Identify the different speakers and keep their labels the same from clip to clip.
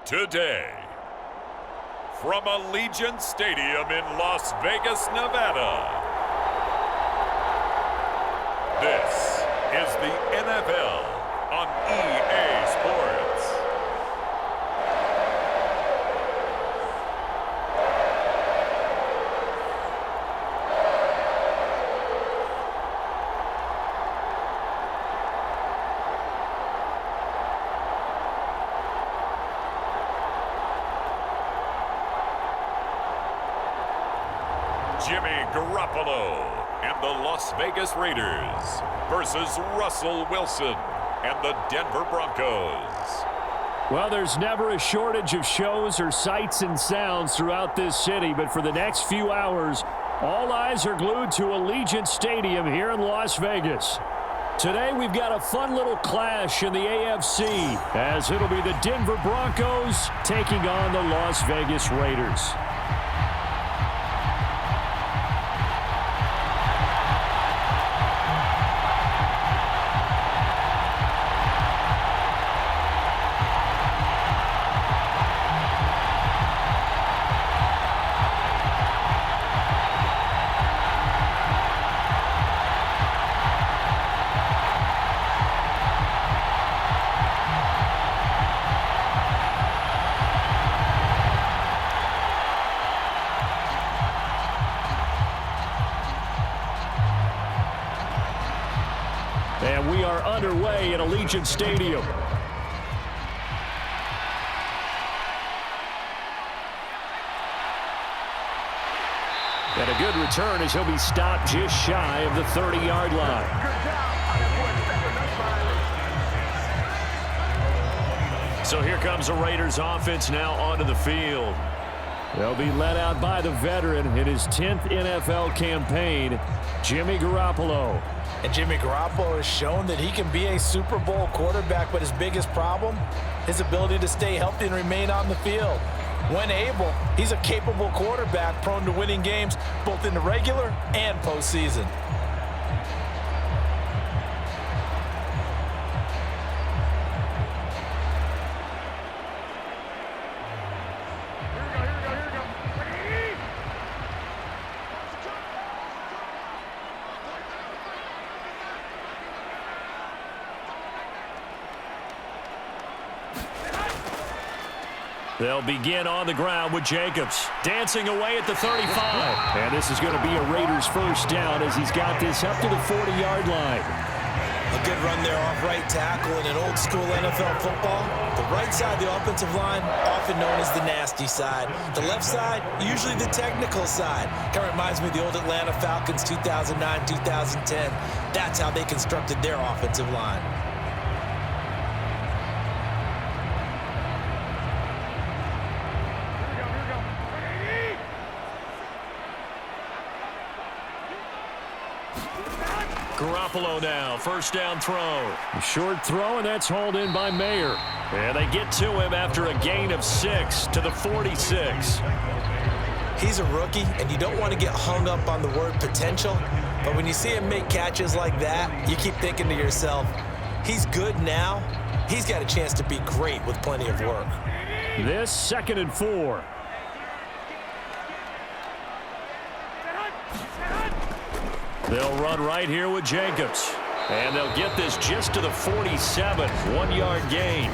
Speaker 1: Today, from Allegiant Stadium in Las Vegas, Nevada, this is the NFL on EA Sports. Jimmy Garoppolo and the Las Vegas Raiders versus Russell Wilson and the Denver Broncos.
Speaker 2: Well, there's never a shortage of shows or sights and sounds throughout this city, but for the next few hours, all eyes are glued to Allegiant Stadium here in Las Vegas. Today, we've got a fun little clash in the AFC, as it'll be the Denver Broncos taking on the Las Vegas Raiders. And we are underway at Allegiant Stadium. And a good return as he'll be stopped just shy of the 30-yard line. So here comes the Raiders offense now onto the field. They'll be led out by the veteran in his 10th NFL campaign, Jimmy Garoppolo.
Speaker 3: And Jimmy Garoppolo has shown that he can be a Super Bowl quarterback, but his biggest problem, his ability to stay healthy and remain on the field. When able, he's a capable quarterback prone to winning games both in the regular and postseason.
Speaker 2: They'll begin on the ground with Jacobs dancing away at the 35. And this is going to be a Raiders first down as he's got this up to the 40-yard line.
Speaker 3: A good run there off right tackle in an old school NFL football. The right side of the offensive line, often known as the nasty side. The left side, usually the technical side. Kind of reminds me of the old Atlanta Falcons 2009-2010. That's how they constructed their offensive line.
Speaker 2: Garoppolo now, first down throw. A short throw, and that's hauled in by Mayer. And they get to him after a gain of 6 to the 46.
Speaker 3: He's a rookie, and you don't want to get hung up on the word potential. But when you see him make catches like that, you keep thinking to yourself, he's good now. He's got a chance to be great with plenty of work.
Speaker 2: This 2nd and 4. They'll run right here with Jacobs. And they'll get this just to the 47, 1-yard gain.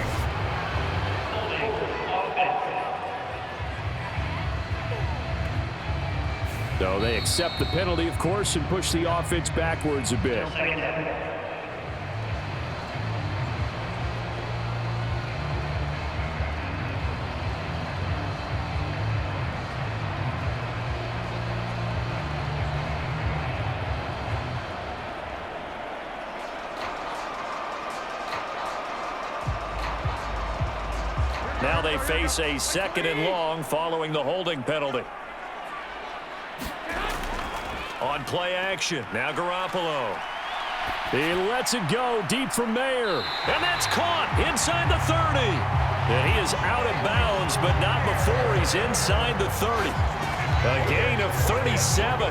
Speaker 2: So they accept the penalty, of course, and push the offense backwards a bit. Now they face a 2nd and long following the holding penalty. On play action, now Garoppolo. He lets it go deep from Mayer. And that's caught inside the 30. And he is out of bounds, but not before he's inside the 30. A gain of 37.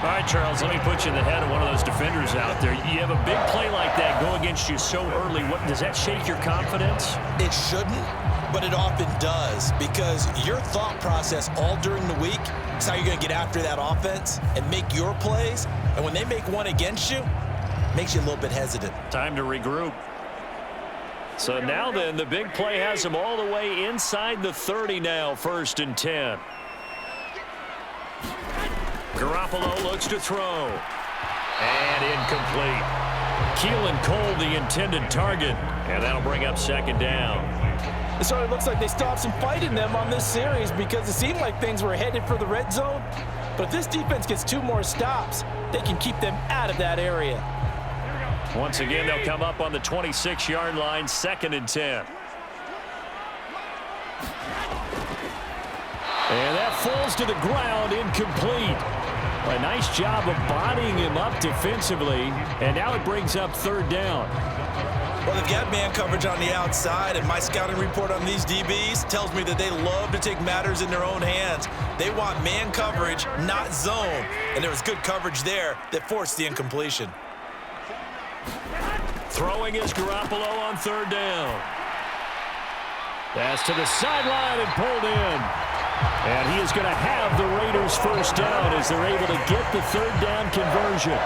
Speaker 2: All right, Charles, let me put you in the head of one of those defenders out there. You have a big play like that go against you so early. Does that shake your confidence?
Speaker 3: It shouldn't, but it often does, because your thought process all during the week is how you're going to get after that offense and make your plays. And when they make one against you, it makes you a little bit hesitant.
Speaker 2: Time to regroup. So now then, the big play has them all the way inside the 30 now, 1st and 10. Garoppolo looks to throw. And incomplete. Keelan Cole, the intended target. And that'll bring up 2nd down.
Speaker 4: It sort of looks like they stopped some fight in them on this series because it seemed like things were headed for the red zone. But if this defense gets 2 more stops, they can keep them out of that area.
Speaker 2: Once again, they'll come up on the 26-yard line, 2nd and 10. And that falls to the ground, incomplete. A nice job of bodying him up defensively, and now it brings up 3rd down.
Speaker 3: Well, they've got man coverage on the outside, and my scouting report on these DBs tells me that they love to take matters in their own hands. They want man coverage, not zone, and there was good coverage there that forced the incompletion.
Speaker 2: Throwing is Garoppolo on 3rd down. Pass to the sideline and pulled in. And he is going to have the Raiders' 1st down as they're able to get the 3rd down conversion.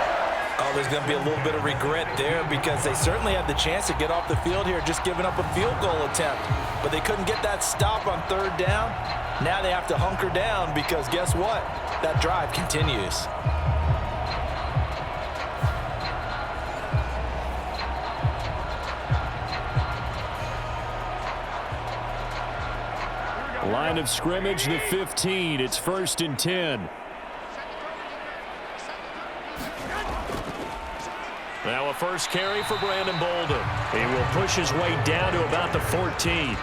Speaker 4: Oh, there's going to be a little bit of regret there because they certainly had the chance to get off the field here just giving up a field goal attempt. But they couldn't get that stop on 3rd down. Now they have to hunker down because guess what? That drive continues.
Speaker 2: Line of scrimmage, the 15. It's 1st and 10. Now a first carry for Brandon Bolden. He will push his way down to about the 14.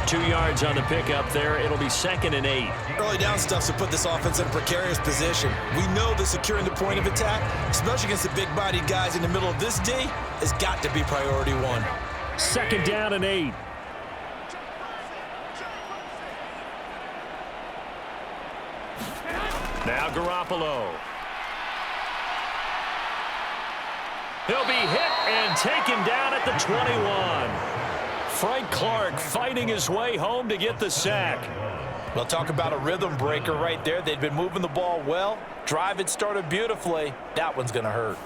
Speaker 2: 2 yards on the pickup there. It'll be 2nd and 8.
Speaker 3: Early down stuff to put this offense in a precarious position. We know that securing the point of attack, especially against the big-bodied guys in the middle of this D, has got to be priority 1.
Speaker 2: 2nd down and 8. Now Garoppolo. He'll be hit and taken down at the 21. Frank Clark fighting his way home to get the sack.
Speaker 4: Well, talk about a rhythm breaker right there. They'd been moving the ball well. Drive had started beautifully. That one's going to hurt.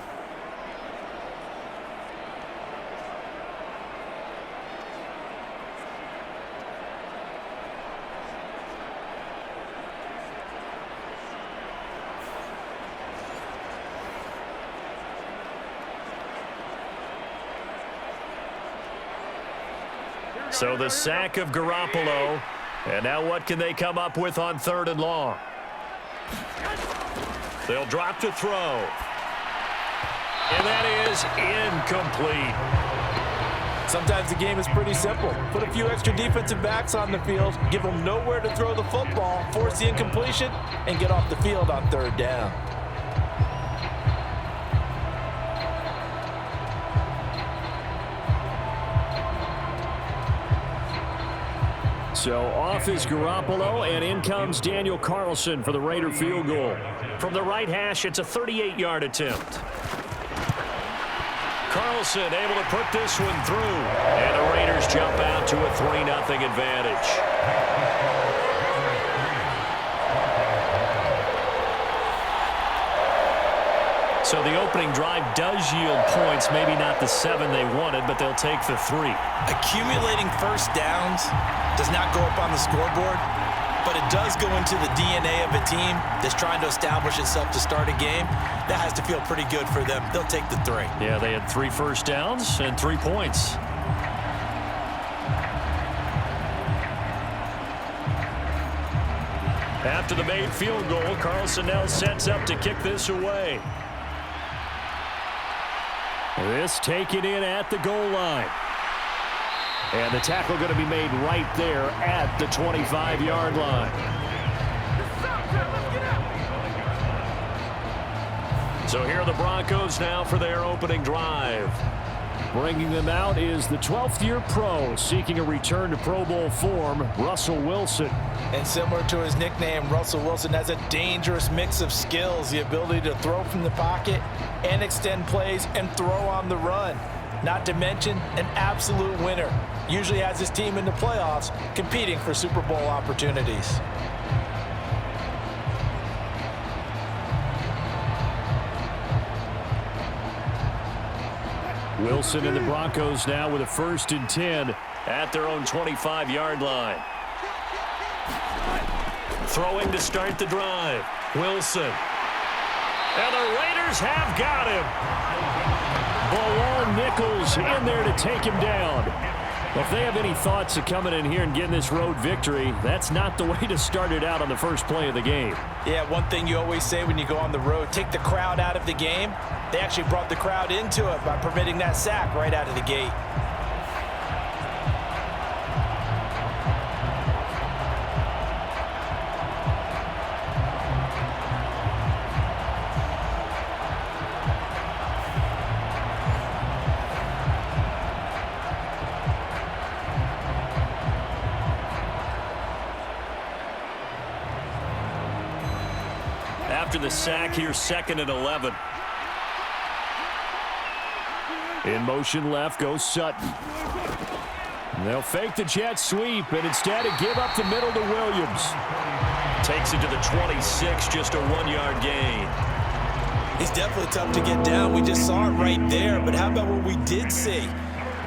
Speaker 2: So the sack of Garoppolo. And now what can they come up with on 3rd and long? They'll drop to throw. And that is incomplete.
Speaker 4: Sometimes the game is pretty simple. Put a few extra defensive backs on the field, give them nowhere to throw the football, force the incompletion, and get off the field on 3rd down.
Speaker 2: So off is Garoppolo, and in comes Daniel Carlson for the Raider field goal. From the right hash, it's a 38-yard attempt. Carlson able to put this one through, and the Raiders jump out to a 3-0 advantage. So the opening drive does yield points, maybe not the 7 they wanted, but they'll take the 3.
Speaker 3: Accumulating first downs does not go up on the scoreboard, but it does go into the DNA of a team that's trying to establish itself to start a game. That has to feel pretty good for them. They'll take the 3.
Speaker 2: Yeah, they had 3 first downs and 3 points. After the made field goal, Carlson now sets up to kick this away. This taken in at the goal line. And the tackle going to be made right there at the 25-yard line. So here are the Broncos now for their opening drive. Bringing them out is the 12th-year pro seeking a return to Pro Bowl form, Russell Wilson.
Speaker 3: And similar to his nickname, Russell Wilson has a dangerous mix of skills, the ability to throw from the pocket and extend plays and throw on the run. Not to mention an absolute winner. Usually has his team in the playoffs competing for Super Bowl opportunities.
Speaker 2: Wilson and the Broncos now with a 1st and 10 at their own 25-yard line. Throwing to start the drive. Wilson. And the Raiders have got him. Balone Nichols in there to take him down. Well, if they have any thoughts of coming in here and getting this road victory, that's not the way to start it out on the first play of the game.
Speaker 3: Yeah, one thing you always say when you go on the road, take the crowd out of the game. They actually brought the crowd into it by permitting that sack right out of the gate.
Speaker 2: After the sack, here's 2nd and 11. In motion left goes Sutton. They'll fake the jet sweep and instead give up the middle to Williams. Takes it to the 26, just a 1-yard gain.
Speaker 3: He's definitely tough to get down. We just saw it right there. But how about what we did see?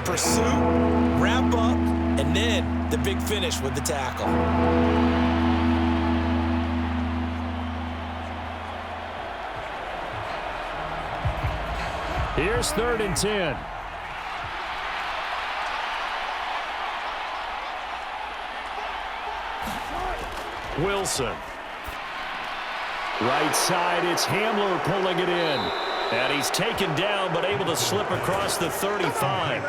Speaker 3: Pursuit, wrap up, and then the big finish with the tackle.
Speaker 2: Here's 3rd and 10. Wilson. Right side, it's Hamler pulling it in. And he's taken down, but able to slip across the 35.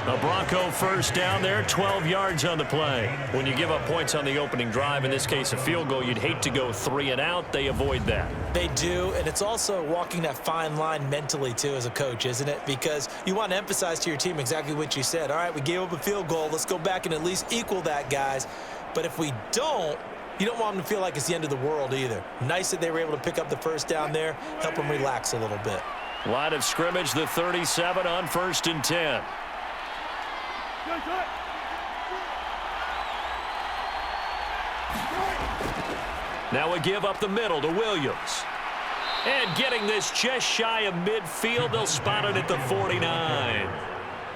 Speaker 2: A Bronco 1st down there, 12 yards on the play. When you give up points on the opening drive, in this case a field goal, you'd hate to go 3 and out. They avoid that.
Speaker 3: They do, and it's also walking that fine line mentally, too, as a coach, isn't it? Because you want to emphasize to your team exactly what you said. All right, we gave up a field goal. Let's go back and at least equal that, guys. But if we don't, you don't want them to feel like it's the end of the world either. Nice that they were able to pick up the 1st down there, help them relax a little bit.
Speaker 2: Line of scrimmage, the 37 on 1st and 10. Now we give up the middle to Williams. And getting this just shy of midfield, they'll spot it at the 49.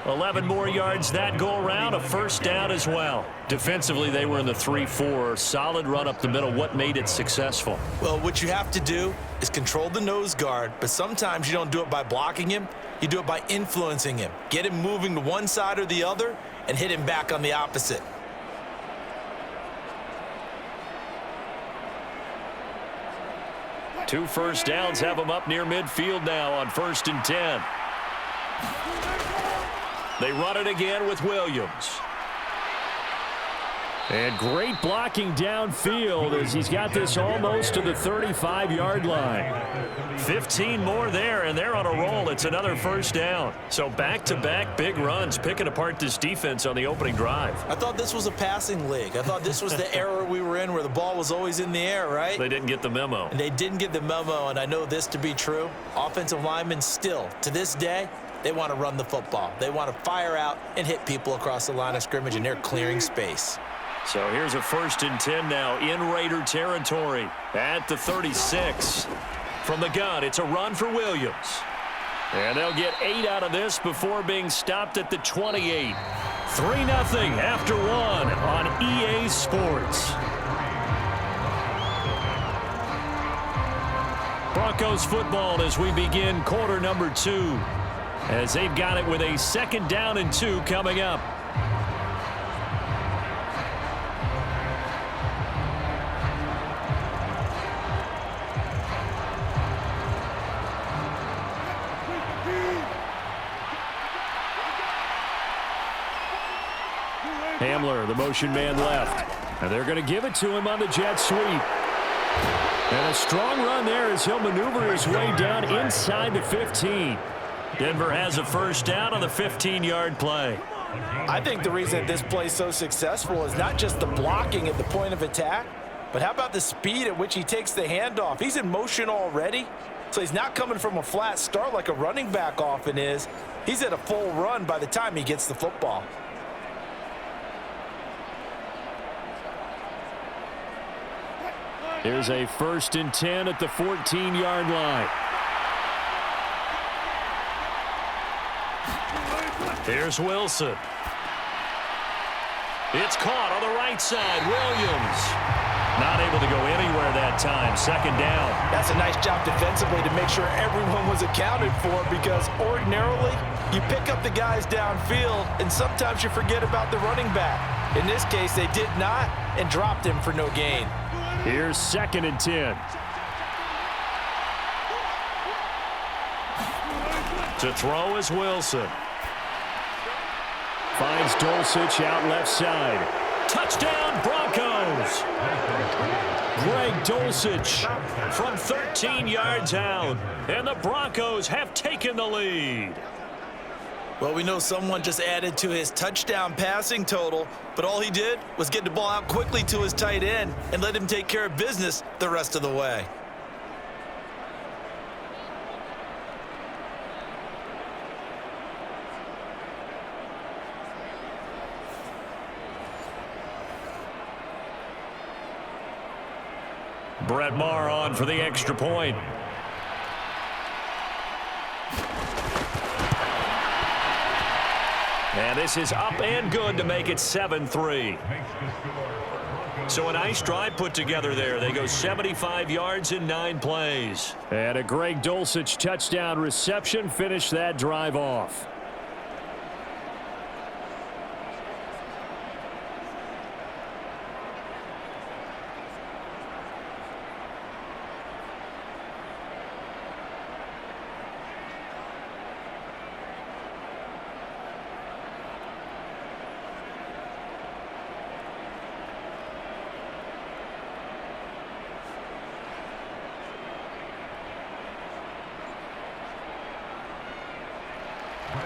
Speaker 2: 11 more yards that go around, a 1st down as well. Defensively, they were in the 3-4. Solid run up the middle. What made it successful?
Speaker 3: Well, what you have to do is control the nose guard, but sometimes you don't do it by blocking him. You do it by influencing him. Get him moving to one side or the other and hit him back on the opposite.
Speaker 2: Two 1st downs have them up near midfield now on 1st and 10. They run it again with Williams. And great blocking downfield as he's got this almost to the 35-yard line. 15 more there, and they're on a roll. It's another 1st down. So back-to-back big runs, picking apart this defense on the opening drive.
Speaker 3: I thought this was a passing league. I thought this was the era we were in where the ball was always in the air, right?
Speaker 2: They didn't get the memo.
Speaker 3: And they didn't get the memo, and I know this to be true. Offensive linemen still, to this day, they want to run the football. They want to fire out and hit people across the line of scrimmage, and they're clearing space.
Speaker 2: So here's a 1st and 10 now in Raider territory at the 36. From the gun, it's a run for Williams. And they'll get 8 out of this before being stopped at the 28. 3-0 after 1 on EA Sports. Broncos football as we begin quarter number 2. As they've got it with a 2nd down and 2 coming up. Hamler, the motion man left. And they're going to give it to him on the jet sweep. And a strong run there as he'll maneuver his way down inside the 15. Denver has a first down on the 15-yard play.
Speaker 4: I think the reason this play is so successful is not just the blocking at the point of attack, but how about the speed at which he takes the handoff? He's in motion already, so he's not coming from a flat start like a running back often is. He's at a full run by the time he gets the football.
Speaker 2: Here's a 1st and 10 at the 14-yard line. Here's Wilson. It's caught on the right side. Williams not able to go anywhere that time. 2nd down.
Speaker 4: That's a nice job defensively to make sure everyone was accounted for, because ordinarily you pick up the guys downfield and sometimes you forget about the running back. In this case, they did not and dropped him for no gain.
Speaker 2: Here's 2nd and 10. To throw is Wilson. Finds Dulcich out left side. Touchdown, Broncos! Greg Dulcich from 13 yards out. And the Broncos have taken the lead.
Speaker 3: Well, we know someone just added to his touchdown passing total, but all he did was get the ball out quickly to his tight end and let him take care of business the rest of the way.
Speaker 2: Brett Maher on for the extra point. And this is up and good to make it 7-3. So a nice drive put together there. They go 75 yards in 9 plays. And a Greg Dulcich touchdown reception finished that drive off.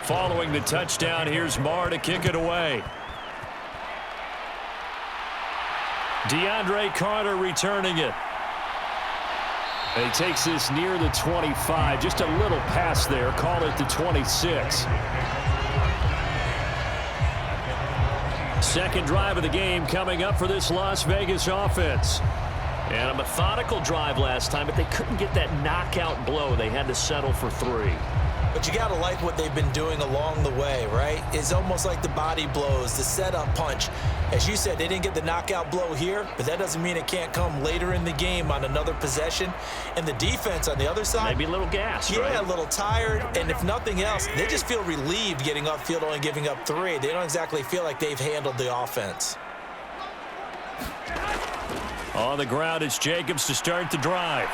Speaker 2: Following the touchdown, here's Maher to kick it away. DeAndre Carter returning it. And he takes this near the 25. Just a little pass there. Call it the 26. Second drive of the game coming up for this Las Vegas offense. And a methodical drive last time, but they couldn't get that knockout blow. They had to settle for 3.
Speaker 3: But you got to like what they've been doing along the way, right? It's almost like the body blows, the setup punch. As you said, they didn't get the knockout blow here, but that doesn't mean it can't come later in the game on another possession. And the defense on the other side,
Speaker 2: maybe a little gassed,
Speaker 3: yeah,
Speaker 2: right?
Speaker 3: A little tired. And if nothing else, they just feel relieved getting upfield, only giving up 3. They don't exactly feel like they've handled the offense.
Speaker 2: On the ground, it's Jacobs to start the drive.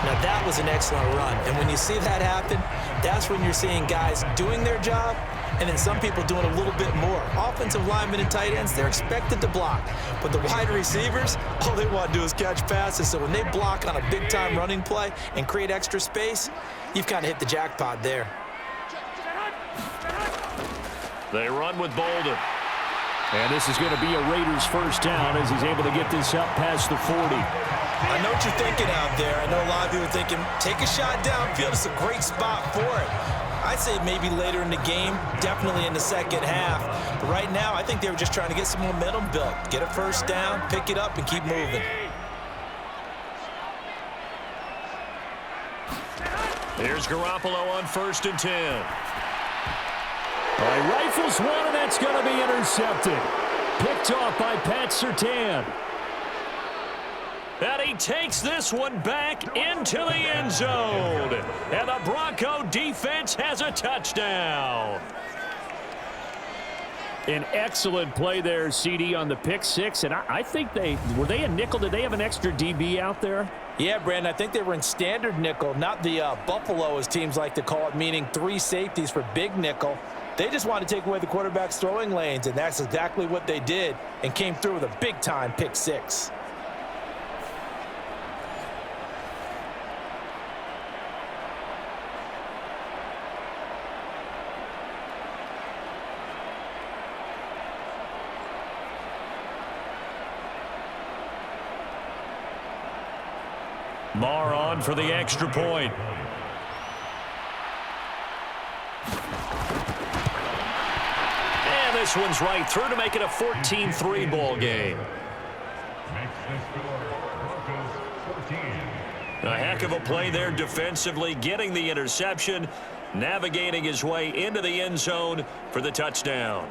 Speaker 3: Now, that was an excellent run. And when you see that happen, that's when you're seeing guys doing their job and then some people doing a little bit more. Offensive linemen and tight ends, they're expected to block. But the wide receivers, all they want to do is catch passes. So when they block on a big-time running play and create extra space, you've kind of hit the jackpot there.
Speaker 2: They run with Bolden. And this is going to be a Raiders first down as he's able to get this up past the 40.
Speaker 3: I know what you're thinking out there. I know a lot of you are thinking, take a shot downfield. It's a great spot for it. I'd say maybe later in the game, definitely in the second half. But right now, I think they were just trying to get some momentum built. Get a first down, pick it up, and keep moving.
Speaker 2: Here's Garoppolo on 1st and 10. All right, rifles one, and that's going to be intercepted. Picked off by Pat Surtain. And he takes this one back into the end zone. And the Bronco defense has a touchdown. An excellent play there, CD, on the pick 6. And I think were they a nickel? Did they have an extra DB out there?
Speaker 4: Yeah, Brandon, I think they were in standard nickel, not the Buffalo, as teams like to call it, meaning 3 safeties for big nickel. They just wanted to take away the quarterback's throwing lanes, and that's exactly what they did and came through with a big-time pick 6.
Speaker 2: Marr on for the extra point. And this one's right through to make it a 14-3 ball game. A heck of a play there defensively, getting the interception, navigating his way into the end zone for the touchdown.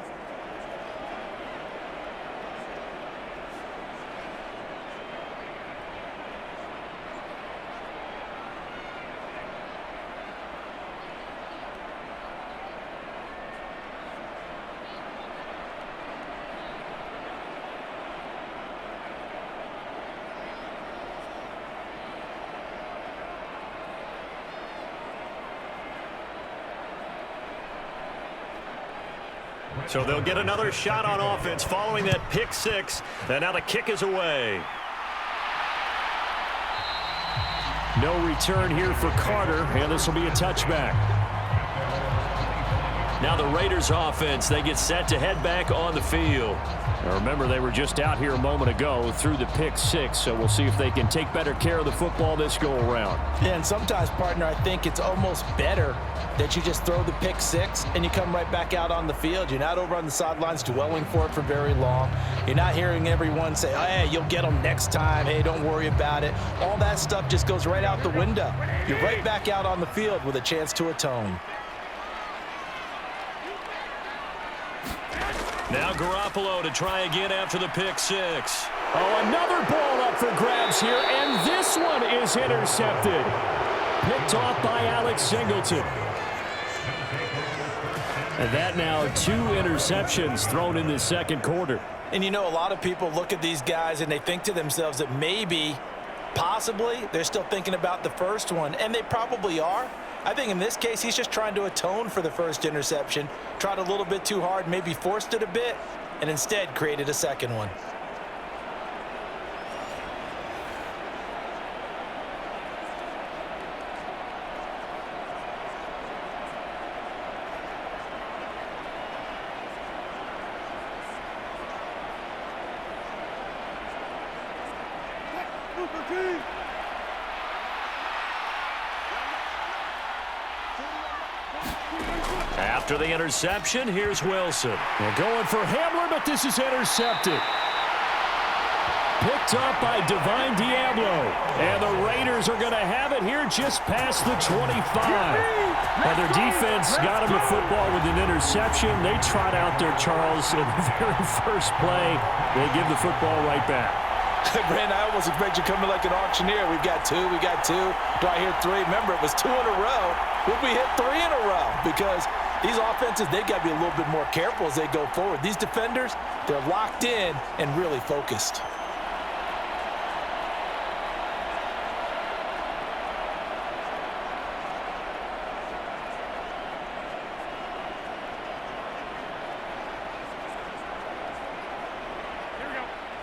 Speaker 2: So they'll get another shot on offense following that pick six. And now the kick is away. No return here for Carter, and this will be a touchback. Now the Raiders offense, they get set to head back on the field. Now remember, they were just out here a moment ago through the pick six, so we'll see if they can take better care of the football this go around.
Speaker 3: Yeah, and sometimes, partner, I think it's almost better that you just throw the pick six and you come right back out on the field. You're not over on the sidelines dwelling for it for very long. You're not hearing everyone say, oh, hey, you'll get them next time. Hey, don't worry about it. All that stuff just goes right out the window. You're right back out on the field with a chance to atone.
Speaker 2: Now Garoppolo to try again after the pick six. Oh, another ball up for grabs here, and this one is intercepted. Picked off by Alex Singleton. And that now 2 interceptions thrown in the second quarter.
Speaker 3: And you know, a lot of people look at these guys and they think to themselves that maybe, possibly, they're still thinking about the first one, and they probably are. I think in this case, he's just trying to atone for the first interception, tried a little bit too hard, maybe forced it a bit, and instead created a second one.
Speaker 2: After the interception, here's Wilson. They're going for Hamler, but this is intercepted. Picked up by Davante. And the Raiders are going to have it here just past the 25. And their defense got him the football with an interception. They trot out there, Charles, in the very first play. They give the football right back.
Speaker 3: Brandon, I almost expect you coming like an auctioneer. We've got 2, we got 2. Do I hear 3? Remember, it was 2 in a row. Would we hit 3 in a row? Because these offenses, they got to be a little bit more careful as they go forward. These defenders, they're locked in and really focused.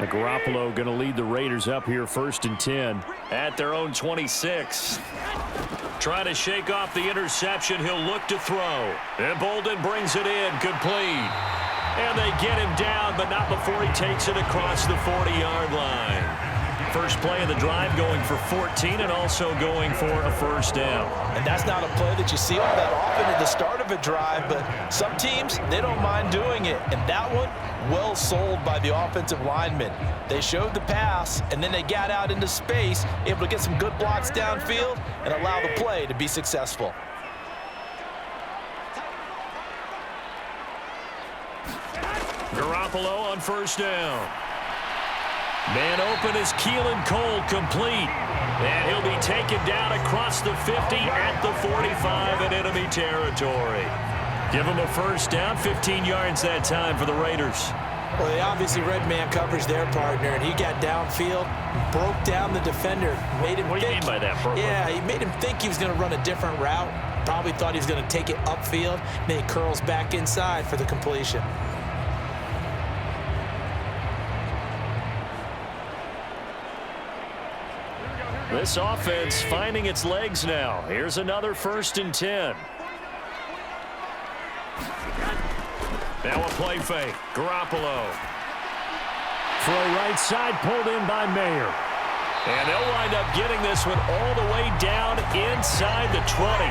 Speaker 2: Garoppolo going to lead the Raiders up here 1st and 10 at their own 26. Trying to shake off the interception. He'll look to throw. And Bolden brings it in. Complete. And they get him down, but not before he takes it across the 40-yard line. First play of the drive going for 14 and also going for a first down.
Speaker 3: And that's not a play that you see all that often at the start of a drive, but some teams, they don't mind doing it. And that one, well sold by the offensive linemen. They showed the pass, and then they got out into space, able to get some good blocks downfield and allow the play to be successful.
Speaker 2: Garoppolo on first down. Man open is Keelan Cole, complete. And he'll be taken down across the 50 at the 45 in enemy territory. Give him a first down, 15 yards that time for the Raiders.
Speaker 3: Well, they obviously red man coverage their partner, and he got downfield, broke down the defender, made him
Speaker 2: What do you mean by that, bro?
Speaker 3: Yeah, he made him think he was going to run a different route. Probably thought he was going to take it upfield, and then he curls back inside for the completion.
Speaker 2: This offense finding its legs now. Here's another 1st and 10. Now a play fake. Garoppolo. Throw right side, pulled in by Mayer. And they'll wind up getting this one all the way down inside the 20.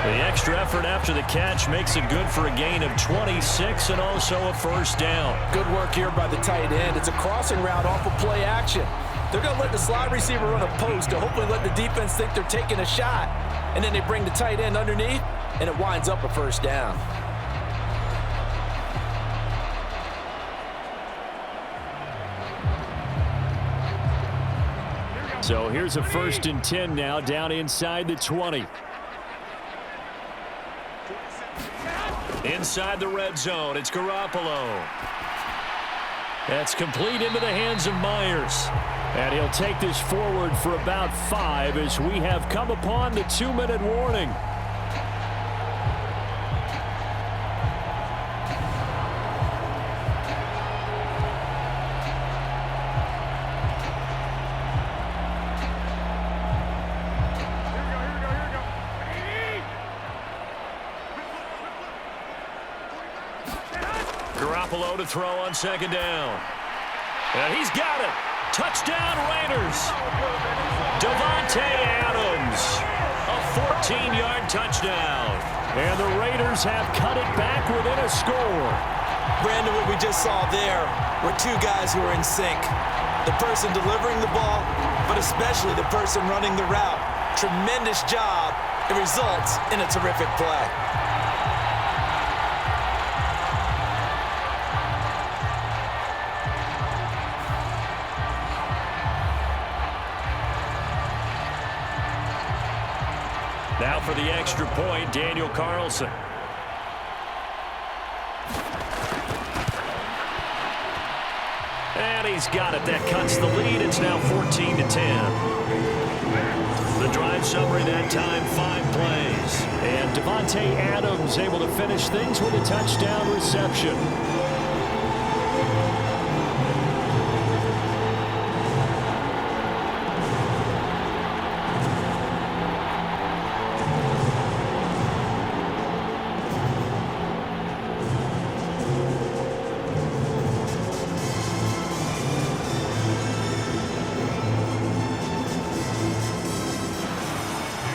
Speaker 2: The extra effort after the catch makes it good for a gain of 26 and also a first down.
Speaker 4: Good work here by the tight end. It's a crossing route off of play action. They're going to let the slot receiver run a post to hopefully let the defense think they're taking a shot. And then they bring the tight end underneath, and it winds up a first down.
Speaker 2: So here's a 1st and 10 now down inside the 20. Inside the red zone, it's Garoppolo. That's complete into the hands of Myers. And he'll take this forward for about 5 as we have come upon the 2-minute warning. Garoppolo to throw on 2nd down. And he's got it. Touchdown Raiders. Davante Adams. A 14-yard touchdown. And the Raiders have cut it back within a score.
Speaker 3: Brandon, what we just saw there were two guys who are in sync. The person delivering the ball, but especially the person running the route. Tremendous job. It results in a terrific play.
Speaker 2: Now for the extra point, Daniel Carlson. And he's got it. That cuts the lead. It's now 14-10. The drive summary that time, 5 plays. And Davante Adams able to finish things with a touchdown reception.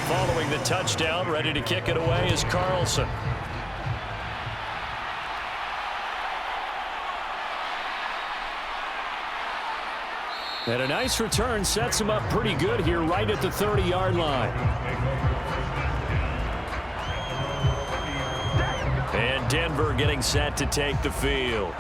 Speaker 2: Following the touchdown, ready to kick it away is Carlson. And a nice return sets him up pretty good here right at the 30-yard line. And Denver getting set to take the field.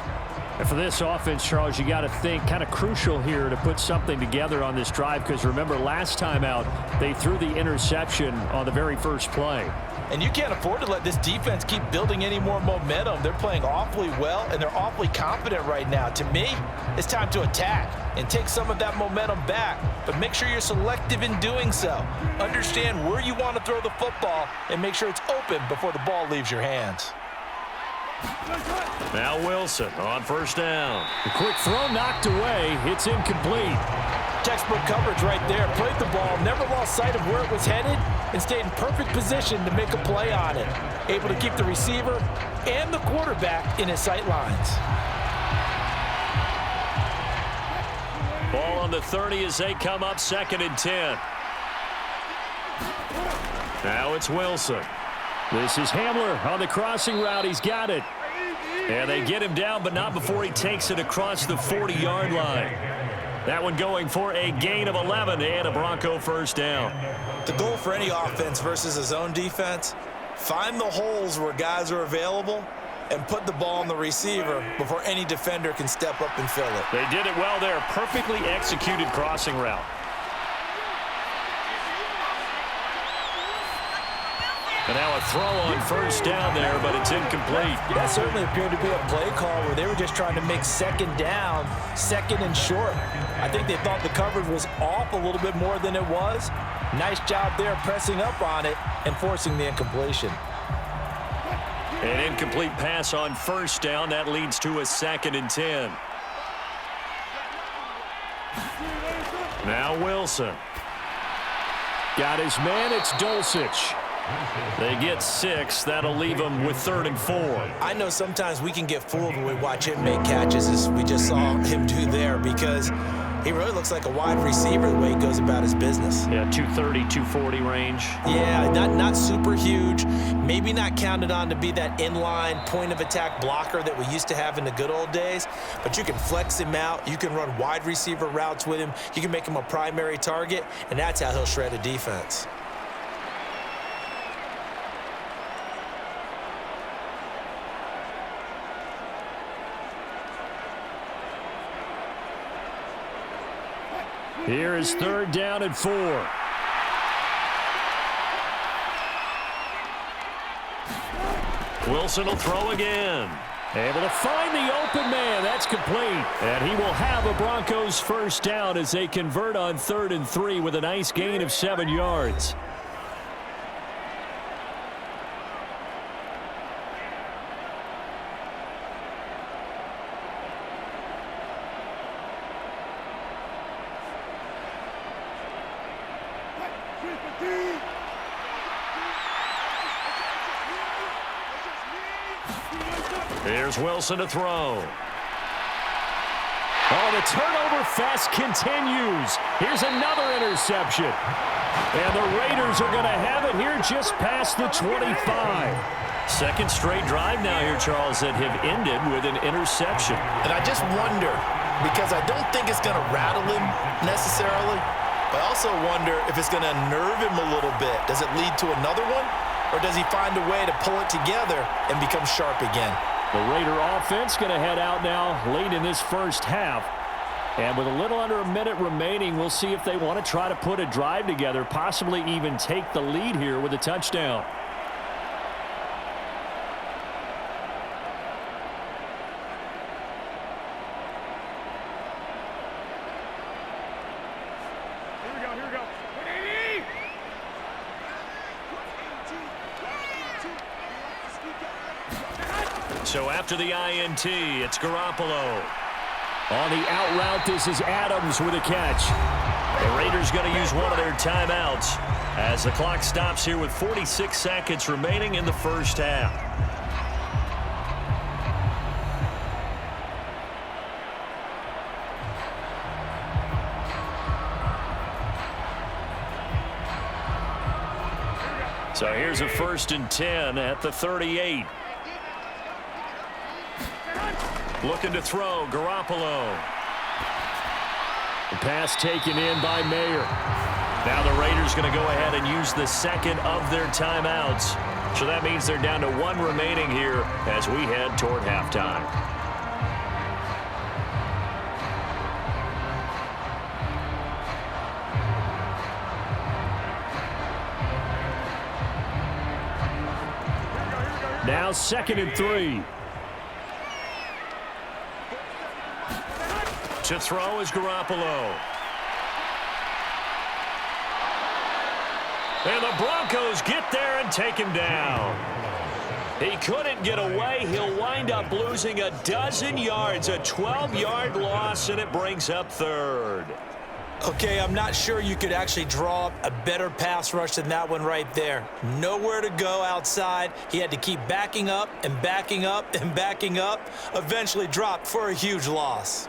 Speaker 2: And for this offense, Charles, you got to think kind of crucial here to put something together on this drive because remember last time out they threw the interception on the very first play.
Speaker 4: And you can't afford to let this defense keep building any more momentum. They're playing awfully well, and they're awfully confident right now. To me, it's time to attack and take some of that momentum back, but make sure you're selective in doing so. Understand where you want to throw the football and make sure it's open before the ball leaves your hands.
Speaker 2: Now Wilson on 1st down. The quick throw knocked away. It's incomplete.
Speaker 4: Textbook coverage right there. Played the ball, never lost sight of where it was headed, and stayed in perfect position to make a play on it. Able to keep the receiver and the quarterback in his sight lines.
Speaker 2: Ball on the 30 as they come up 2nd and 10. Now it's Wilson. This is Hamler on the crossing route. He's got it. And they get him down, but not before he takes it across the 40-yard line. That one going for a gain of 11 and a Bronco first down.
Speaker 3: The goal for any offense versus a zone defense, find the holes where guys are available and put the ball on the receiver before any defender can step up and fill it.
Speaker 2: They did it well there. Perfectly executed crossing route. And now a throw on 1st down there, but it's incomplete.
Speaker 4: That certainly appeared to be a play call where they were just trying to make 2nd down, 2nd and short. I think they thought the coverage was off a little bit more than it was. Nice job there pressing up on it and forcing the incompletion.
Speaker 2: An incomplete pass on 1st down. That leads to a 2nd and 10. Now Wilson. Got his man. It's Dulcich. They get 6. That'll leave them with 3rd and 4.
Speaker 3: I know sometimes we can get fooled when we watch him make catches as we just saw him do there because He really looks like a wide receiver the way he goes about his business.
Speaker 2: Yeah, 230, 240 range.
Speaker 3: Yeah, not super huge. Maybe not counted on to be that inline point-of-attack blocker that we used to have in the good old days. But you can flex him out. You can run wide receiver routes with him. You can make him a primary target, and that's how he'll shred a defense.
Speaker 2: Here is 3rd down and 4. Wilson will throw again. Able to find the open man. That's complete. And he will have a Broncos first down as they convert on 3rd and 3 with a nice gain of 7 yards. Here's Wilson to throw. Oh, the turnover fest continues. Here's another interception. And the Raiders are going to have it here just past the 25. Second straight drive now here, Charles, that have ended with an interception.
Speaker 4: And I just wonder, because I don't think it's going to rattle him necessarily, but I also wonder if it's going to unnerve him a little bit. Does it lead to another one? Or does he find a way to pull it together and become sharp again?
Speaker 2: The Raider offense going to head out now late in this first half. And with a little under a minute remaining, we'll see if they want to try to put a drive together, possibly even take the lead here with a touchdown. So after the INT, it's Garoppolo. On the out route, this is Adams with a catch. The Raiders going to use one of their timeouts as the clock stops here with 46 seconds remaining in the first half. So here's a 1st and 10 at the 38. Looking to throw, Garoppolo. The pass taken in by Mayer. Now the Raiders going to go ahead and use the second of their timeouts. So that means they're down to 1 remaining here as we head toward halftime. Now 2nd and 3. To throw is Garoppolo. And the Broncos get there and take him down. He couldn't get away. He'll wind up losing a dozen yards, a 12-yard loss, and it brings up 3rd.
Speaker 3: Okay, I'm not sure you could actually draw up a better pass rush than that one right there. Nowhere to go outside. He had to keep backing up and backing up and backing up. Eventually dropped for a huge loss.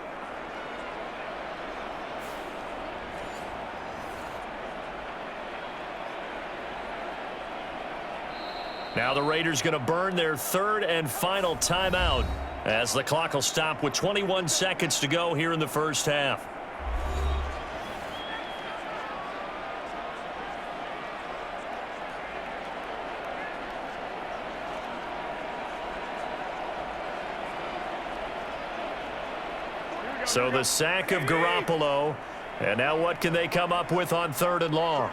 Speaker 2: Now the Raiders going to burn their 3rd and final timeout as the clock will stop with 21 seconds to go here in the first half. So the sack of Garoppolo. And now what can they come up with on 3rd and long?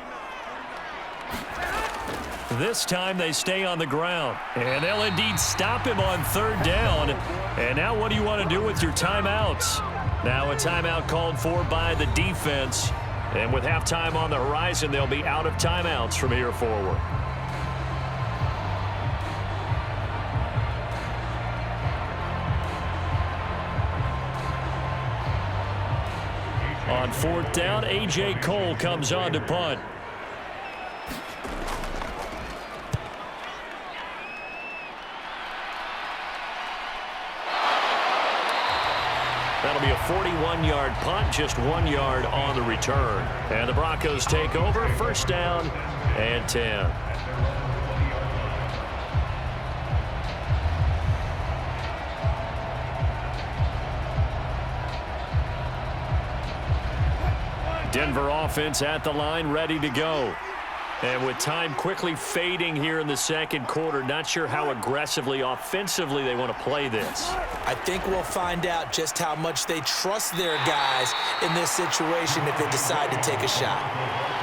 Speaker 2: This time they stay on the ground. And they'll indeed stop him on 3rd down. And now what do you want to do with your timeouts? Now a timeout called for by the defense. And with halftime on the horizon, they'll be out of timeouts from here forward. On 4th down, A.J. Cole comes on to punt. That'll be a 41-yard punt, just 1 yard on the return. And the Broncos take over, first down and 10. Denver offense at the line, ready to go. And with time quickly fading here in the second quarter, not sure how aggressively, offensively they want to play this.
Speaker 3: I think we'll find out just how much they trust their guys in this situation if they decide to take a shot.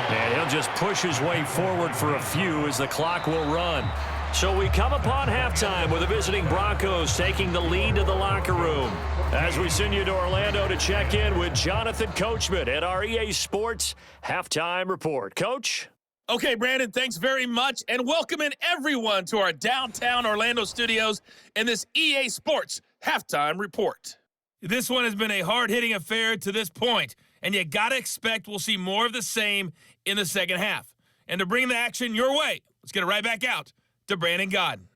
Speaker 2: And he'll just push his way forward for a few as the clock will run. So we come upon halftime with the visiting Broncos taking the lead to the locker room. As we send you to Orlando to check in with Jonathan Coachman at our EA Sports Halftime Report. Coach?
Speaker 5: Okay, Brandon, thanks very much, and welcome in everyone to our downtown Orlando studios in this EA Sports Halftime Report. This one has been a hard-hitting affair to this point, and you got to expect we'll see more of the same in the second half. And to bring the action your way, let's get it right back out to Brandon Godden.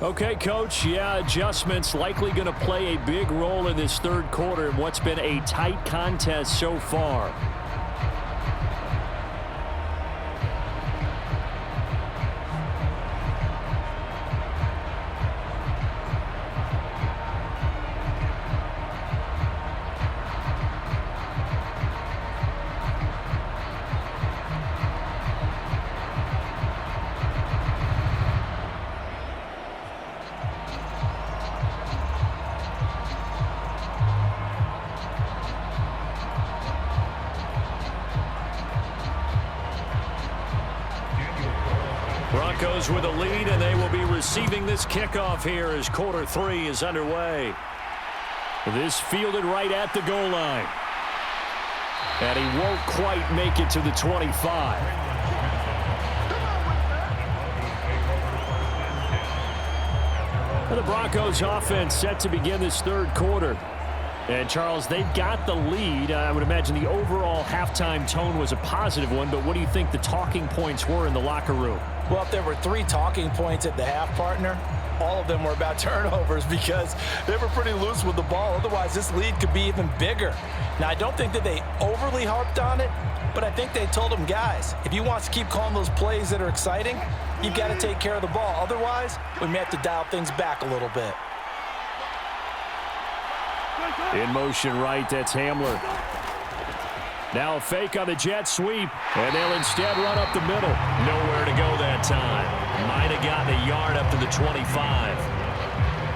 Speaker 2: Okay, Coach, adjustments likely going to play a big role in this third quarter in what's been a tight contest so far. Broncos with a lead, and they will be receiving this kickoff here as quarter 3 is underway. This fielded right at the goal line. And he won't quite make it to the 25. And the Broncos offense set to begin this third quarter. And, Charles, they've got the lead. I would imagine the overall halftime tone was a positive one, but what do you think the talking points were in the locker room?
Speaker 4: Well, if there were 3 talking points at the half, partner, all of them were about turnovers because they were pretty loose with the ball. Otherwise, this lead could be even bigger. Now, I don't think that they overly harped on it, but I think they told them, guys, if you want to keep calling those plays that are exciting, you've got to take care of the ball. Otherwise, we may have to dial things back a little bit.
Speaker 2: In motion right, that's Hamler. Now a fake on the jet sweep, and they'll instead run up the middle. Nowhere to go that time. Might have gotten a yard up to the 25.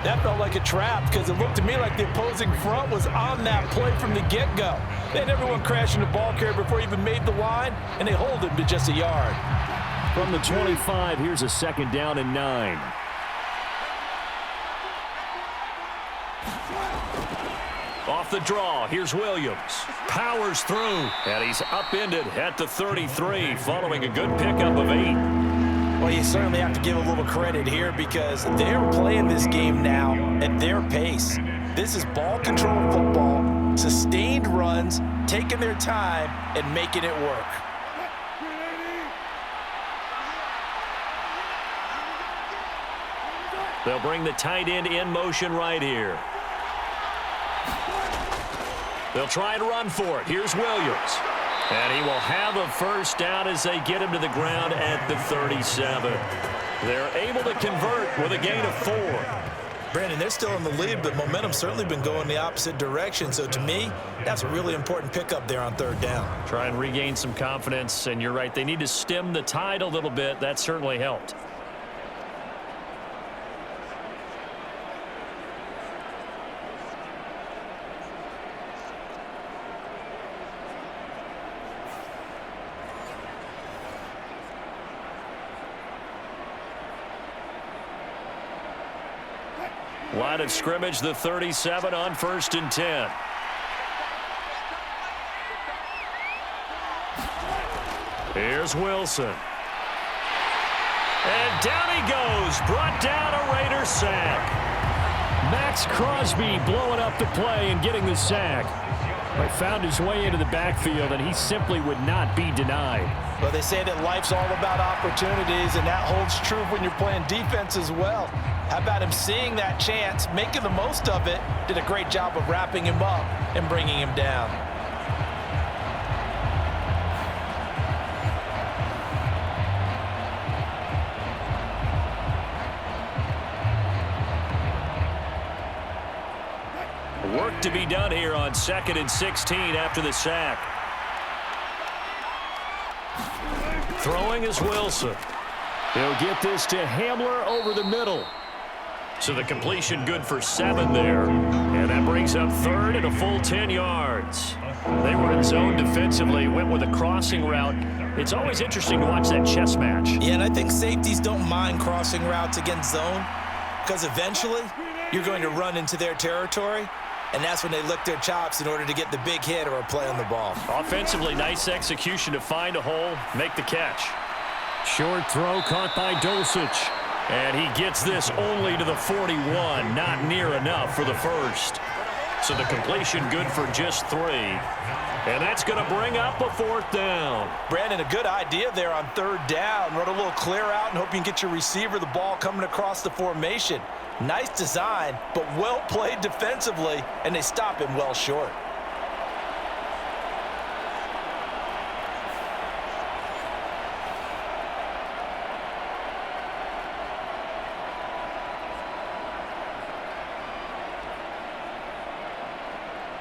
Speaker 4: That felt like a trap because it looked to me like the opposing front was on that play from the get-go. They had everyone crashing the ball carrier before he even made the line, and they hold him to just a yard.
Speaker 2: From the 25, here's a second down and 9. Off the draw, here's Williams. Powers through, and he's upended at the 33, following a good pickup of 8.
Speaker 4: Well, you certainly have to give a little credit here because they're playing this game now at their pace. This is ball control football, sustained runs, taking their time, and making it work.
Speaker 2: They'll bring the tight end in motion right here. They'll try and run for it. Here's Williams. And he will have a first down as they get him to the ground at the 37. They're able to convert with a gain of 4.
Speaker 3: Brandon, they're still in the lead, but momentum's certainly been going the opposite direction. So to me, that's a really important pickup there on third down.
Speaker 2: Try and regain some confidence, and you're right. They need to stem the tide a little bit. That certainly helped. Line of scrimmage, the 37 on 1st and 10. Here's Wilson. And down he goes. Brought down a Raider sack. Max Crosby blowing up the play and getting the sack. He found his way into the backfield, and he simply would not be denied.
Speaker 4: Well, they say that life's all about opportunities, and that holds true when you're playing defense as well. How about him seeing that chance, making the most of it, did a great job of wrapping him up and bringing him down.
Speaker 2: Work to be done here on 2nd and 16 after the sack. Throwing is Wilson. He'll get this to Hamler over the middle. So the completion good for 7 there. And that brings up 3rd and a full 10 yards. They were in zone defensively, went with a crossing route. It's always interesting to watch that chess match.
Speaker 3: Yeah, and I think safeties don't mind crossing routes against zone because eventually you're going to run into their territory. And that's when they lick their chops in order to get the big hit or a play on the ball.
Speaker 2: Offensively, nice execution to find a hole, make the catch. Short throw caught by Dulcich. And he gets this only to the 41, not near enough for the first. So the completion good for just 3. And that's going to bring up a 4th down.
Speaker 4: Brandon, a good idea there on 3rd down. Run a little clear out and hope you can get your receiver the ball coming across the formation. Nice design, but well played defensively, and they stop him well short.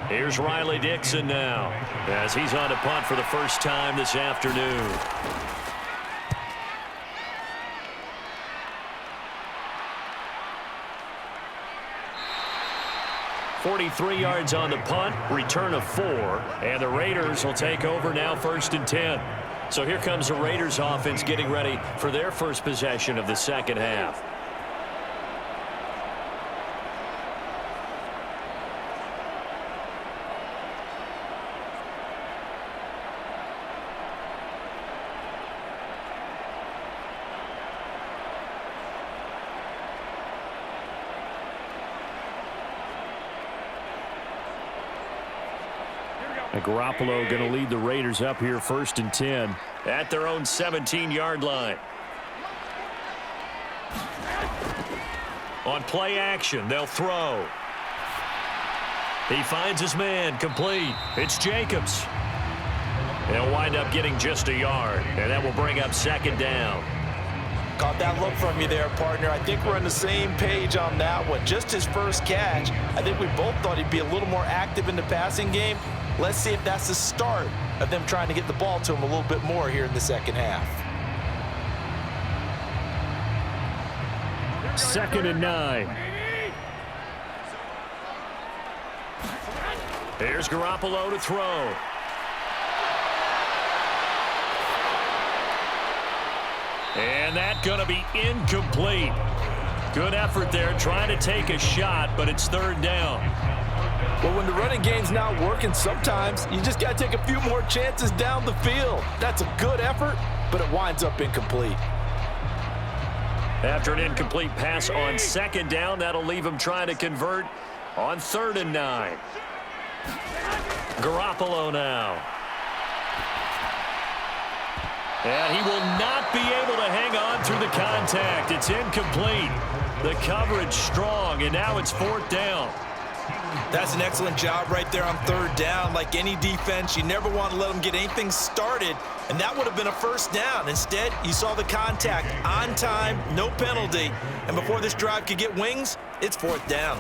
Speaker 2: Here's Riley Dixon now, as he's on to punt for the first time this afternoon. 43 yards on the punt, return of 4, and the Raiders will take over now 1st and 10. So here comes the Raiders offense getting ready for their first possession of the second half. Garoppolo going to lead the Raiders up here 1st and 10 at their own 17-yard line. On play action, they'll throw. He finds his man, complete. It's Jacobs. They'll wind up getting just a yard, and that will bring up 2nd down.
Speaker 4: Caught that look from you there, partner. I think we're on the same page on that one. Just his first catch. I think we both thought he'd be a little more active in the passing game. Let's see if that's the start of them trying to get the ball to him a little bit more here in the second half.
Speaker 2: 2nd and 9. Here's Garoppolo to throw. And that's going to be incomplete. Good effort there, trying to take a shot, but it's 3rd down.
Speaker 4: Well, when the running game's not working, sometimes you just got to take a few more chances down the field. That's a good effort, but it winds up incomplete.
Speaker 2: After an incomplete pass on 2nd down, that'll leave him trying to convert on 3rd and 9. Garoppolo now. And he will not be able to hang on through the contact. It's incomplete. The coverage strong, and now it's 4th down.
Speaker 3: That's an excellent job right there on 3rd down. Like any defense, you never want to let them get anything started, and that would have been a 1st down. Instead, you saw the contact on time, no penalty, and before this drive could get wings, it's 4th down.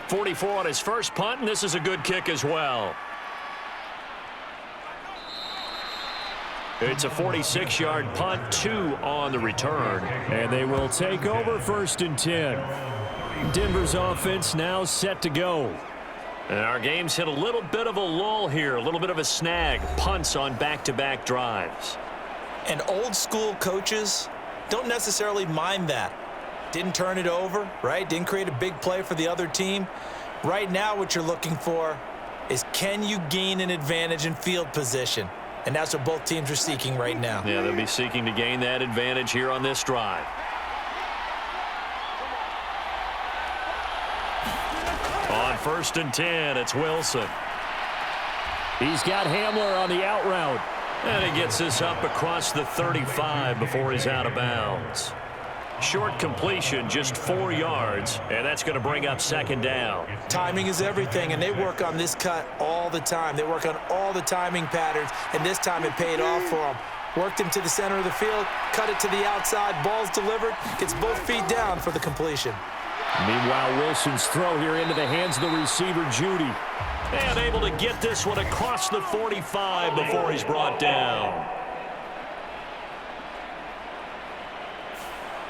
Speaker 2: 44 on his first punt, and this is a good kick as well. It's a 46-yard punt, 2 on the return, and they will take over 1st and 10. Denver's offense now set to go. And our game's hit a little bit of a lull here, a little bit of a snag. Punts on back-to-back drives.
Speaker 3: And old school coaches don't necessarily mind that. Didn't turn it over, right? Didn't create a big play for the other team. Right now what you're looking for is, can you gain an advantage in field position? And that's what both teams are seeking right now.
Speaker 2: Yeah, they'll be seeking to gain that advantage here on this drive. On first and 10. It's Wilson. He's got Hamler on the out route. And he gets this up across the 35 before he's out of bounds. Short completion, just 4 yards, and that's going to bring up second down.
Speaker 3: Timing is everything, and they work on this cut all the time. They work on all the timing patterns, and this time it paid off for them. Worked him to the center of the field, cut it to the outside, ball's delivered, gets both feet down for the completion.
Speaker 2: Meanwhile, Wilson's throw here into the hands of the receiver, Jeudy. And able to get this one across the 45 before he's brought down.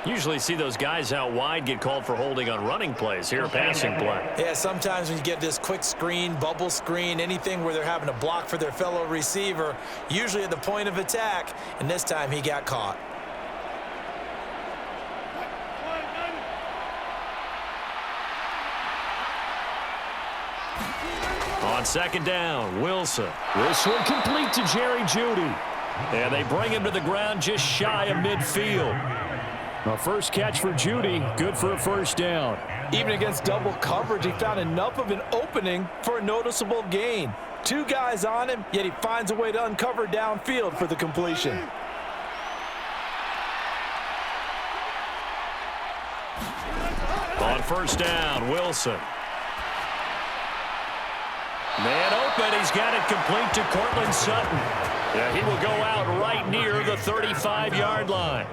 Speaker 2: Usually see those guys out wide get called for holding on running plays. Here, a passing play.
Speaker 3: Yeah, sometimes when you get this quick screen, bubble screen, anything where they're having to block for their fellow receiver, usually at the point of attack, and this time he got caught.
Speaker 2: On second down, Wilson. This one complete to Jeudy. And they bring him to the ground just shy of midfield. A first catch for Jeudy, good for a first down.
Speaker 4: Even against double coverage, he found enough of an opening for a noticeable gain. 2 guys on him, yet he finds a way to uncover downfield for the completion.
Speaker 2: On first down, Wilson. Man open, he's got it complete to Cortland Sutton. Yeah, he will go out right near the 35-yard line.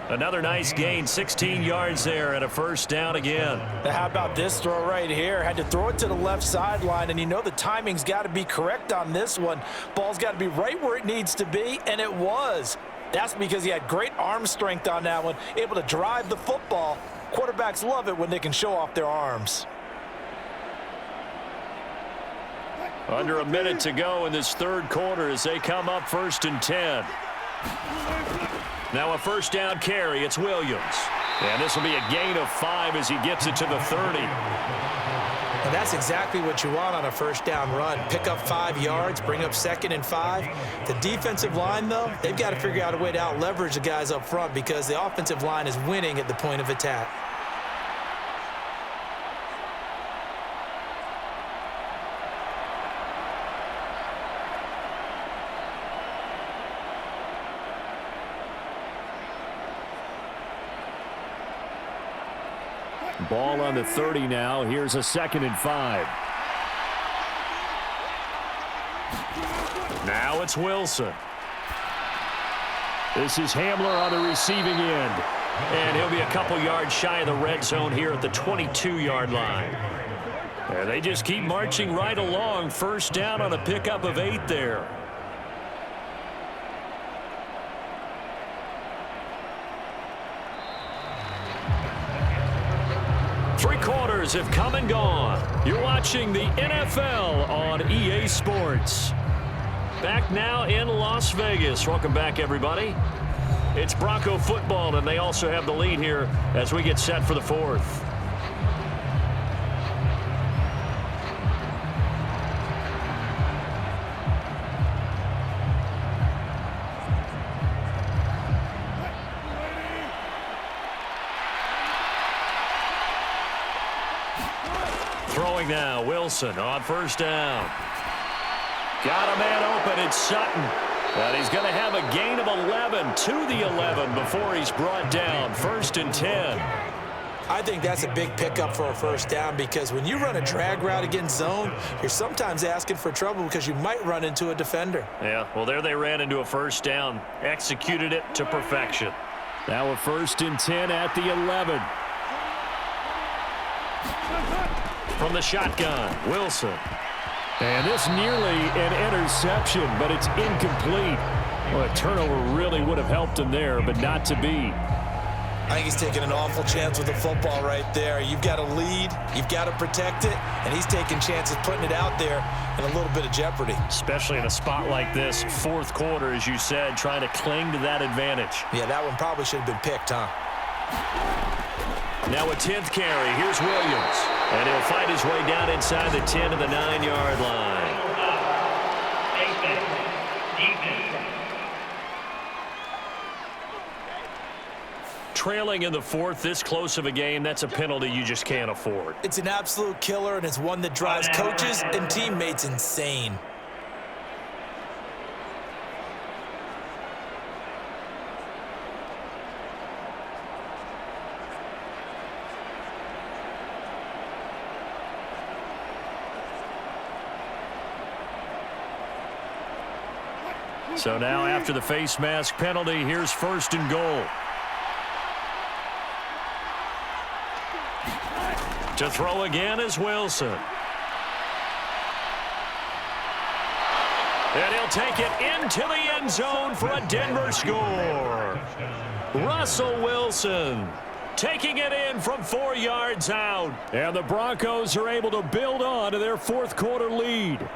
Speaker 2: Another nice gain, 16 yards there and a first down again.
Speaker 4: Now how about this throw right here? Had to throw it to the left sideline, and you know the timing's got to be correct on this one. Ball's got to be right where it needs to be, and it was. That's because he had great arm strength on that one, able to drive the football. Quarterbacks love it when they can show off their arms.
Speaker 2: Under a minute to go in this third quarter as they come up first and 10. Now a first down carry, it's Williams. And this will be a gain of 5 as he gets it to the 30.
Speaker 3: And that's exactly what you want on a first down run. Pick up 5 yards, bring up second and 5. The defensive line, though, they've got to figure out a way to out-leverage the guys up front because the offensive line is winning at the point of attack.
Speaker 2: Ball on the 30 now. Here's a second and 5. Now it's Wilson. This is Hamler on the receiving end. And he'll be a couple yards shy of the red zone here at the 22-yard line. And they just keep marching right along. First down on a pickup of 8 there. Three quarters have come and gone. You're watching the NFL on EA Sports. Back now in Las Vegas. Welcome back, everybody. It's Bronco football, and they also have the lead here as we get set for the fourth. Throwing now, Wilson on first down. Got a man open, it's Sutton. And he's going to have a gain of 11 to the 11 before he's brought down. First and 10.
Speaker 3: I think that's a big pickup for a first down because when you run a drag route against zone, you're sometimes asking for trouble because you might run into a defender.
Speaker 2: Yeah, well, there they ran into a first down. Executed it to perfection. Now a first and 10 at the 11. From the shotgun, Wilson. And this nearly an interception, but it's incomplete. Well, a turnover really would have helped him there, but not to be.
Speaker 3: I think he's taking an awful chance with the football right there. You've got to lead, you've got to protect it, and he's taking chances putting it out there in a little bit of jeopardy.
Speaker 2: Especially in a spot like this, fourth quarter, as you said, trying to cling to that advantage.
Speaker 3: Yeah, that one probably should have been picked, huh?
Speaker 2: Now a 10th carry. Here's Williams. And he'll fight his way down inside the 10 to the 9-yard line. trailing in the fourth, this close of a game, that's a penalty you just can't afford.
Speaker 3: It's an absolute killer, and it's one that drives coaches and teammates insane.
Speaker 2: So now after the face mask penalty, here's 1st and goal. To throw again is Wilson. And he'll take it into the end zone for a Denver score. Russell Wilson taking it in from 4 yards out. And the Broncos are able to build on to their fourth quarter lead.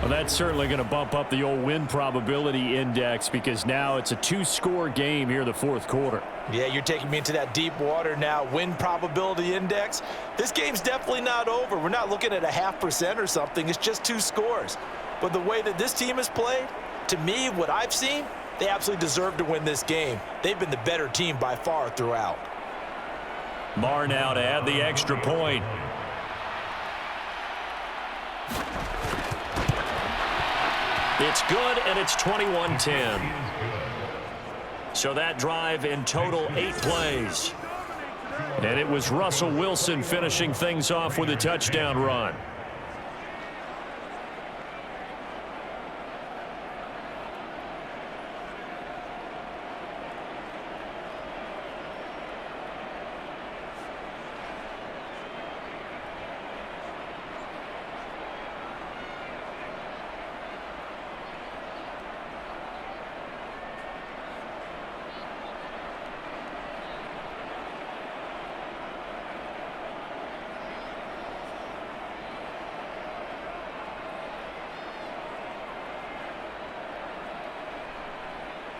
Speaker 2: Well, that's certainly going to bump up the old win probability index because now it's a 2-score game here in the fourth quarter.
Speaker 3: Yeah, you're taking me into that deep water now. Win probability index. This game's definitely not over. We're not looking at a 0.5% or something. It's just 2 scores. But the way that this team has played, to me, what I've seen, they absolutely deserve to win this game. They've been the better team by far throughout.
Speaker 2: Marr now to add the extra point. It's good, and it's 21-10. So that drive in total 8 plays. And it was Russell Wilson finishing things off with a touchdown run.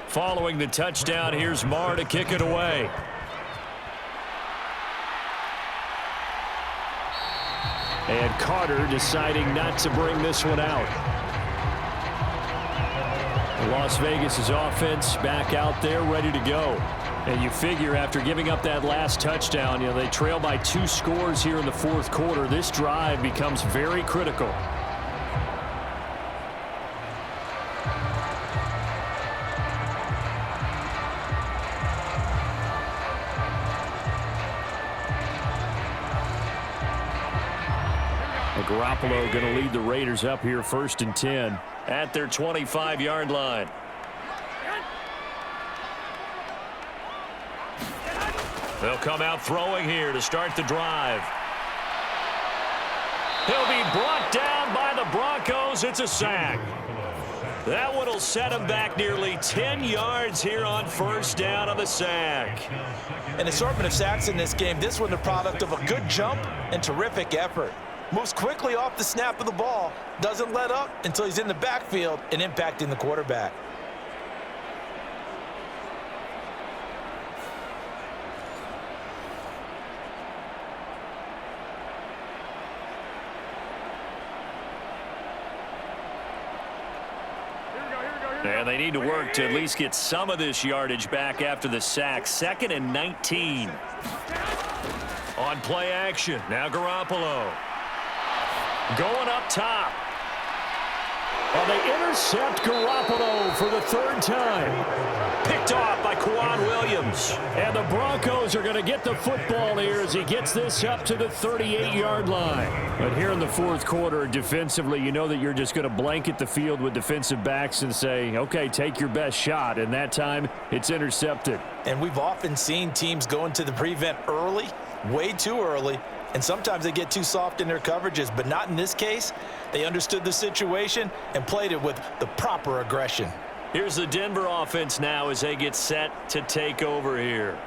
Speaker 2: Following the touchdown, here's Marr to kick it away. And Carter deciding not to bring this one out. Las Vegas' offense back out there ready to go. And you figure after giving up that last touchdown, they trail by 2 scores here in the fourth quarter. This drive becomes very critical. Garoppolo going to lead the Raiders up here 1st and 10 at their 25-yard line. They'll come out throwing here to start the drive. He'll be brought down by the Broncos. It's a sack. That one will set him back nearly 10 yards here on 1st down on the sack.
Speaker 3: An assortment of sacks in this game. This one the product of a good jump and terrific effort. Moves quickly off the snap of the ball. Doesn't let up until he's in the backfield and impacting the quarterback.
Speaker 2: And they need to work to at least get some of this yardage back after the sack. 2nd and 19. On play action. Now Garoppolo. Going up top. And they intercept Garoppolo for the 3rd time. Picked off by Quan Williams. And the Broncos are going to get the football here as he gets this up to the 38-yard line. But here in the fourth quarter, defensively, you know that you're just going to blanket the field with defensive backs and say, okay, take your best shot. And that time, it's intercepted.
Speaker 3: And we've often seen teams go into the prevent early, way too early. And sometimes they get too soft in their coverages, but not in this case. They understood the situation and played it with the proper aggression.
Speaker 2: Here's the Denver offense now as they get set to take over here.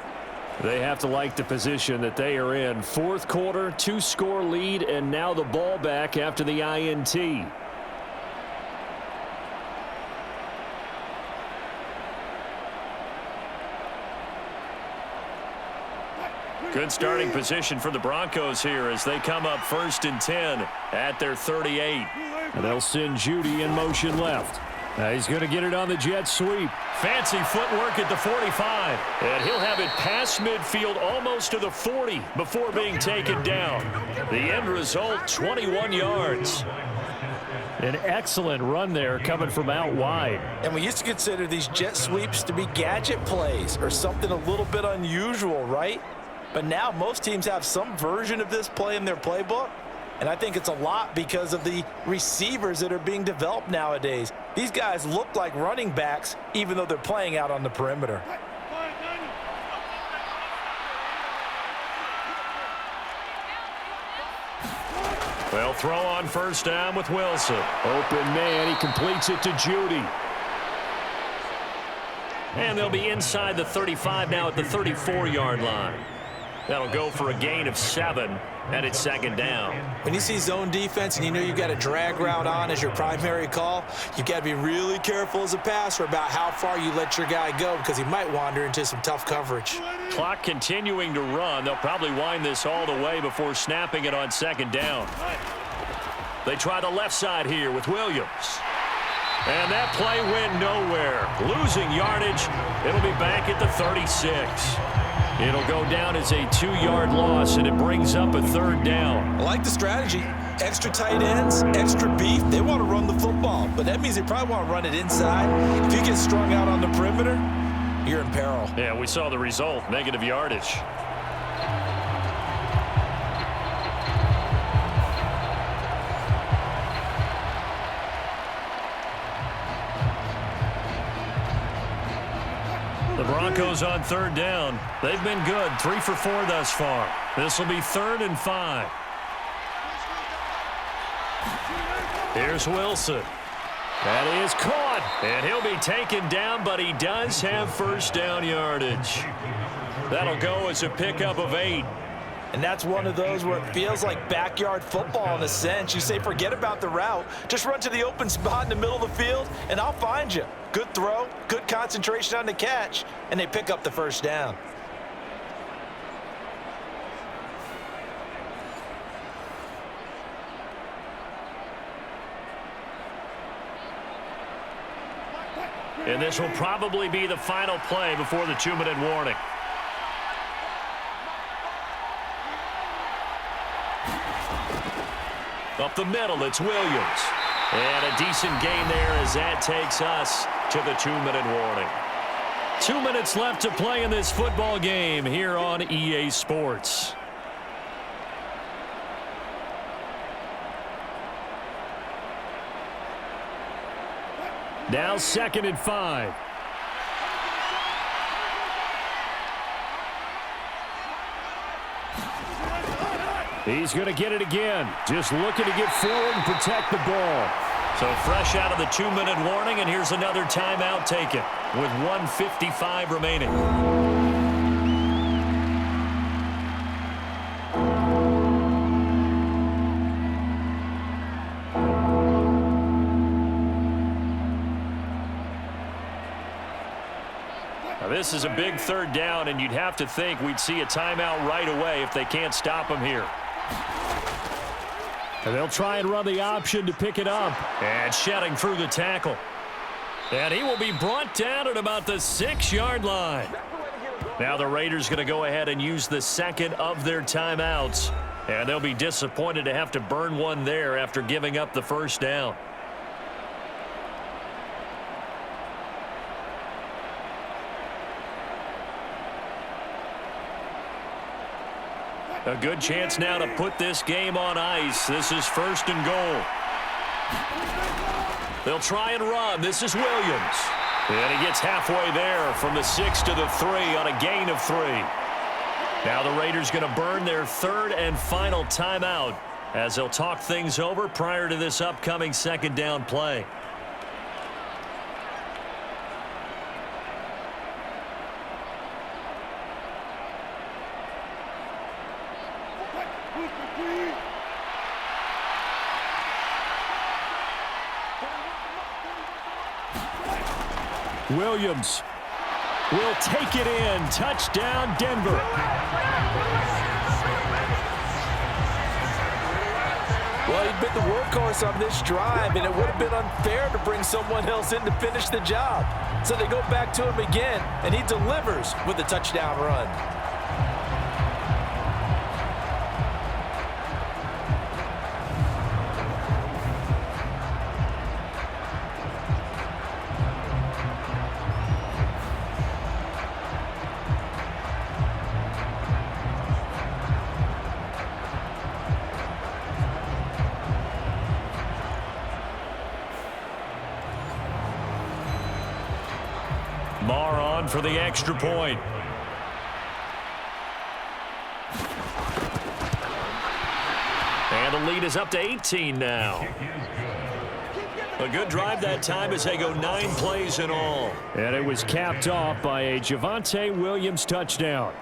Speaker 2: They have to like the position that they are in. Fourth quarter, 2-score lead, and now the ball back after the INT. Good starting position for the Broncos here as they come up 1st and 10 at their 38. And they'll send Jeudy in motion left. He's going to get it on the jet sweep. Fancy footwork at the 45. And he'll have it past midfield almost to the 40 before being taken down. The end result, 21 yards. An excellent run there coming from out wide.
Speaker 4: And we used to consider these jet sweeps to be gadget plays or something a little bit unusual, right? But now most teams have some version of this play in their playbook. And I think it's a lot because of the receivers that are being developed nowadays. These guys look like running backs even though they're playing out on the perimeter.
Speaker 2: They'll throw on first down with Wilson. Open man, he completes it to Jeudy. And they'll be inside the 35 now at the 34-yard line. That'll go for a gain of 7, and it's second down.
Speaker 3: When you see zone defense and you know you've got a drag route on as your primary call, you've got to be really careful as a passer about how far you let your guy go because he might wander into some tough coverage.
Speaker 2: Clock continuing to run. They'll probably wind this all the way before snapping it on second down. They try the left side here with Williams. And that play went nowhere. Losing yardage. It'll be back at the 36. It'll go down as a 2-yard loss, and it brings up a third down.
Speaker 3: I like the strategy. Extra tight ends, extra beef. They want to run the football, but that means they probably want to run it inside. If you get strung out on the perimeter, you're in peril.
Speaker 2: Yeah, we saw the result, negative yardage. The Broncos on third down. They've been good, 3 for 4 thus far. This will be 3rd and 5. Here's Wilson. That is caught, and he'll be taken down, but he does have first down yardage. That'll go as a pickup of 8.
Speaker 4: And that's one of those where it feels like backyard football in a sense. You say, forget about the route. Just run to the open spot in the middle of the field, and I'll find you. Good throw, good concentration on the catch, and they pick up the first down.
Speaker 2: And this will probably be the final play before the 2-minute warning. Up the middle, it's Williams. And a decent gain there as that takes us to the 2-minute warning. 2 minutes left to play in this football game here on EA Sports. Now 2nd and 5. He's going to get it again. Just looking to get forward and protect the ball. So fresh out of the 2-minute warning, and here's another timeout taken with 1:55 remaining. Now this is a big 3rd down, and you'd have to think we'd see a timeout right away if they can't stop him here. And they'll try and run the option to pick it up. And shedding through the tackle. And he will be brought down at about the 6-yard line. Now the Raiders going to go ahead and use the 2nd of their timeouts. And they'll be disappointed to have to burn one there after giving up the first down. A good chance now to put this game on ice. This is 1st and goal. They'll try and run. This is Williams. And he gets halfway there from the 6 to the 3 on a gain of 3. Now the Raiders going to burn their 3rd and final timeout as they'll talk things over prior to this upcoming 2nd down play. Williams will take it in. Touchdown, Denver.
Speaker 4: Well, he'd been the workhorse on this drive, and it would have been unfair to bring someone else in to finish the job. So they go back to him again, and he delivers with a touchdown run.
Speaker 2: Marr on for the extra point. And the lead is up to 18 now. A good drive that time as they go 9 plays in all. And it was capped off by a Javonte Williams touchdown.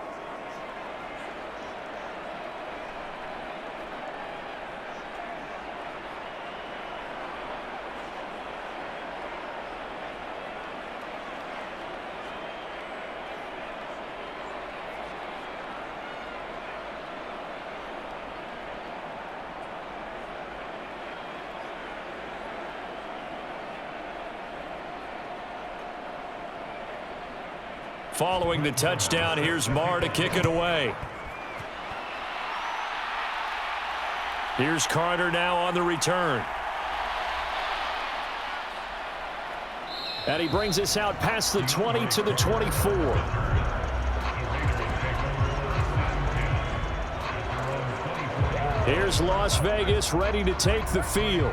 Speaker 2: Following the touchdown, here's Marr to kick it away. Here's Carter now on the return. And he brings us out past the 20 to the 24. Here's Las Vegas ready to take the field.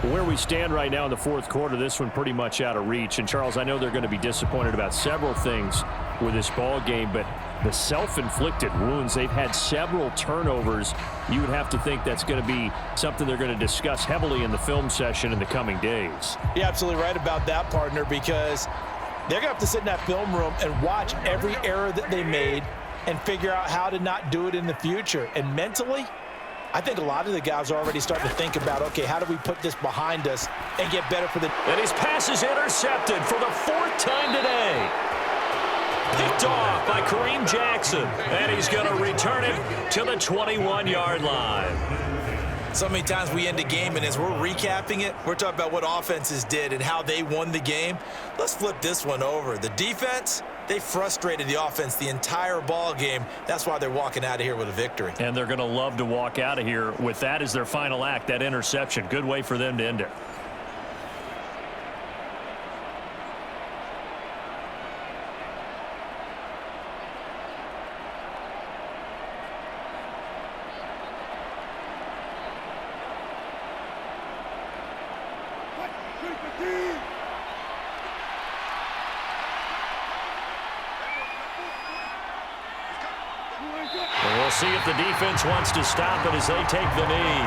Speaker 2: Where we stand right now in the fourth quarter, this one pretty much out of reach. And, Charles, I know they're going to be disappointed about several things with this ball game, but the self-inflicted wounds, they've had several turnovers. You would have to think that's going to be something they're going to discuss heavily in the film session in the coming days.
Speaker 3: You're absolutely right about that, partner, because they're going to have to sit in that film room and watch every error that they made and figure out how to not do it in the future. And mentally, I think a lot of the guys are already starting to think about, okay, how do we put this behind us and get better for the...
Speaker 2: And his pass is intercepted for the 4th time today. Picked off by Kareem Jackson. And he's going to return it to the 21-yard line.
Speaker 3: So many times we end a game, and as we're recapping it, we're talking about what offenses did and how they won the game. Let's flip this one over. The defense, they frustrated the offense the entire ball game. That's why they're walking out of here with a victory.
Speaker 2: And they're going to love to walk out of here with that as their final act, that interception. Good way for them to end it. We'll see if the defense wants to stop it as they take the knee.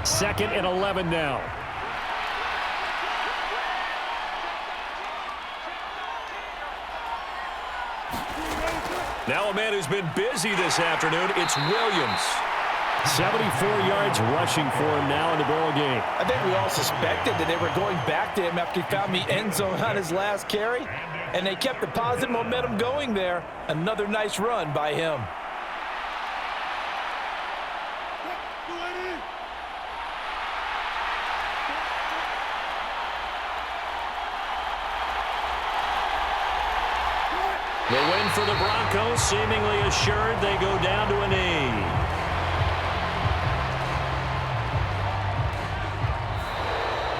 Speaker 2: Second and 11 now. Now a man who's been busy this afternoon, it's Williams. 74 yards rushing for him now in the ball game.
Speaker 4: I think we all suspected that they were going back to him after he found the end zone on his last carry, and they kept the positive momentum going there. Another nice run by him.
Speaker 2: The win for the Broncos seemingly assured. They go down to a knee.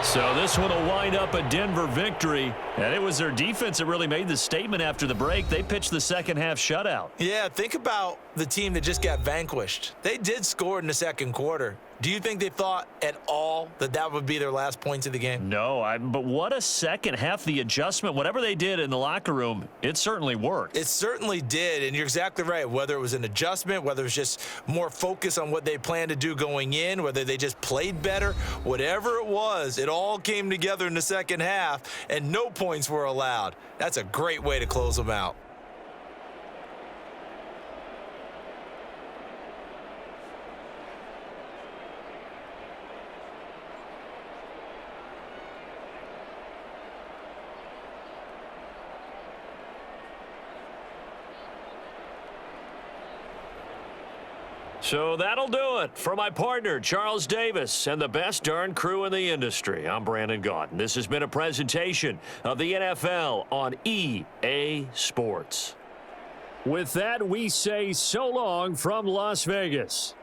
Speaker 2: So this one will wind up a Denver victory. And it was their defense that really made the statement after the break. They pitched the second half shutout.
Speaker 3: Yeah, think about the team that just got vanquished. They did score in the second quarter. Do you think they thought at all that that would be their last points of the game?
Speaker 2: No, but what a second half. The adjustment, whatever they did in the locker room, it certainly worked.
Speaker 3: It certainly did, and you're exactly right. Whether it was an adjustment, whether it was just more focus on what they planned to do going in, whether they just played better, whatever it was, it all came together in the second half, and no points were allowed. That's a great way to close them out.
Speaker 2: So that'll do it. For my partner, Charles Davis, and the best darn crew in the industry, I'm Brandon Gaudin. This has been a presentation of the NFL on EA Sports. With that, we say so long from Las Vegas.